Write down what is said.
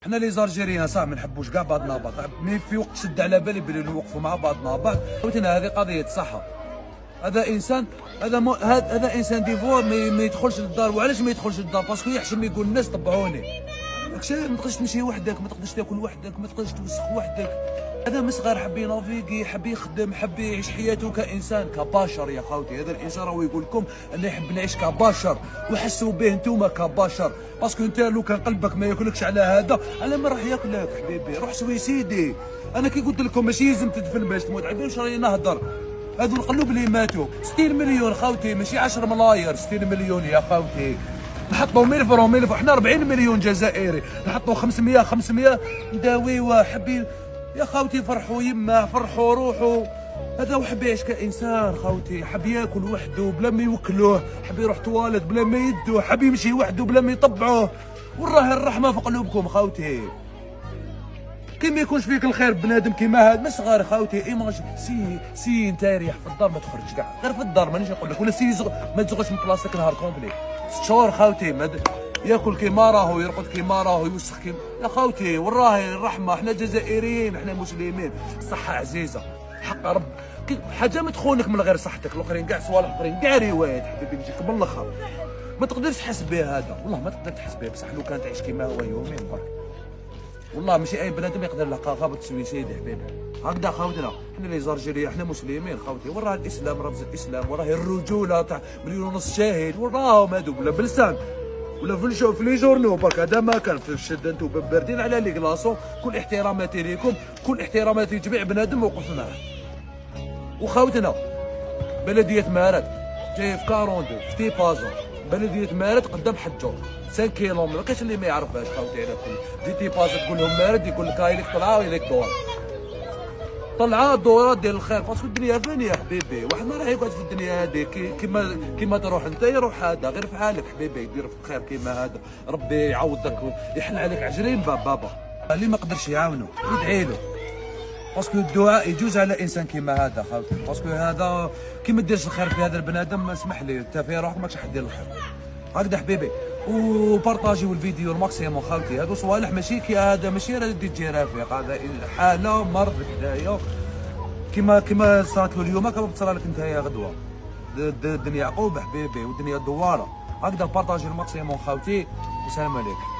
حنا لي زالجيريان صح ما نحبوش كاع بعضنا بعض، مي في وقت شد على بالي بلي نوقفوا مع بعضنا بعض. خوتنا هذه قضيه صحه. هذا انسان، هذا انسان ديفور ما يدخلش للدار. وعلاش ما يدخلش للدار؟ باسكو يحشم يقول الناس طبعوني. داكشي ما تقدرش تمشي وحدك، ما تقدرش تاكل وحدك، ما تقدرش توسخ وحدك. هذا مصغر حب ينافيكي، حب يخدم، حب يعيش حياته كانسان كبشر يا خوتي. هذا الانسان راهو يقول لكم انا نحب نعيش كبشر، وحسوا به انتوما كبشر. باسكو انت لو كان قلبك ما ياكلكش على هذا، على ما راح ياكلك حبيبي؟ روح سويسيدي. انا كي قلت لكم ماشي لازم تدفن باش تموت، عبالي واش راني نهضر. هذو القلوب اللي ماتوا 60 مليون خوتي، ماشي 10 ملاير، 60 مليون يا خوتي. نحطوا 1000 فرون، حنا 40 مليون جزائري، نحطوا 500 نداويوه. حبي يا خوتي فرحوا يما، فرحوا روحوا. هذا وحب يعيش كانسان خوتي، حب ياكل وحده بلا ما يوكلوه، حب يروح توالد بلا ما يدوه، حب يمشي وحده بلا ما يطبعوه. وراه الرحمه في قلوبكم خوتي. كي ما يكونش فيك الخير بنادم كيما هذا ما صغار خوتي. ايماج سي انت ريح في الدار، ما تخرجش كاع، غير في الدار مانيش نقول لك. ولا ما تزغش من بلاصتك نهار كومبلي 6 شهور خوتي. ياكل كيما راهو، يرقد كيما راهو، يوسخ كيما يا خوتي. وراهي الرحمه، حنا جزائريين، حنا مسلمين. الصحه عزيزه، حق رب. حاجه ما تخونك من غير صحتك، الاخرين كاع صوالح اخرين كاع روايات حبيبي نجيك من الاخر. ما تقدرش تحس به هذا، والله ما تقدر تحس به. بصح لو كان تعيش كيما هو يومين برك، والله ماشي اي بنادم يقدر يلقى غابه سويسيد حبيبي. هكذا خوتنا، حنا لي زالجيريا، حنا مسلمين خوتي. وراه الاسلام، رمز الاسلام، وراه الرجوله تاع 1.5 شاهد، وراهم هادو ولا بلسان ولا في لي جورنو برك. هذا ما كان في الشده، انتم باردين على لي كلاصون. كل احتراماتي ليكم، كل احتراماتي لجميع بنادم وقف معاه. وخوتنا بلديه مارات جاي في 42 في تيبازون، بلديه مارات قدام حجور 5 كيلومتر. كاش اللي ما يعرفهاش خوتي. على كل في تيبازون تقول لهم مارات، يقول لك هاي لك طلعه وهاي لك دور. طلعه الدورات ديال الخير، باسكو الدنيا فانيه حبيبي. واحد ما راح يقعد في الدنيا هذه كيما تروح انت، يروح هذا غير في حالك حبيبي. يدير في الخير كيما هذا، ربي يعوضك يحل عليك عجلين بابا. اللي ما قدرش يعاونو يدعي له، باسكو الدعاء يجوز على انسان كيما هذا خوتي. باسكو هذا كي ما ديرش الخير في هذا البنادم، اسمح لي انت في روحك ماكش حدير الخير. هكذا حبيبي. وبارطاجيو الفيديو الماكسيموم خوتي. هادو صوالح ماشي كي هذا، ماشي راه تجي رافيق، هذا حاله مرض حدايا كيما صارت له اليوم، كما تصرى لك نتايا غدوه. الدنيا عقوبه حبيبي، والدنيا دواره. هكذا بارطاجي الماكسيموم خوتي. والسلام عليكم.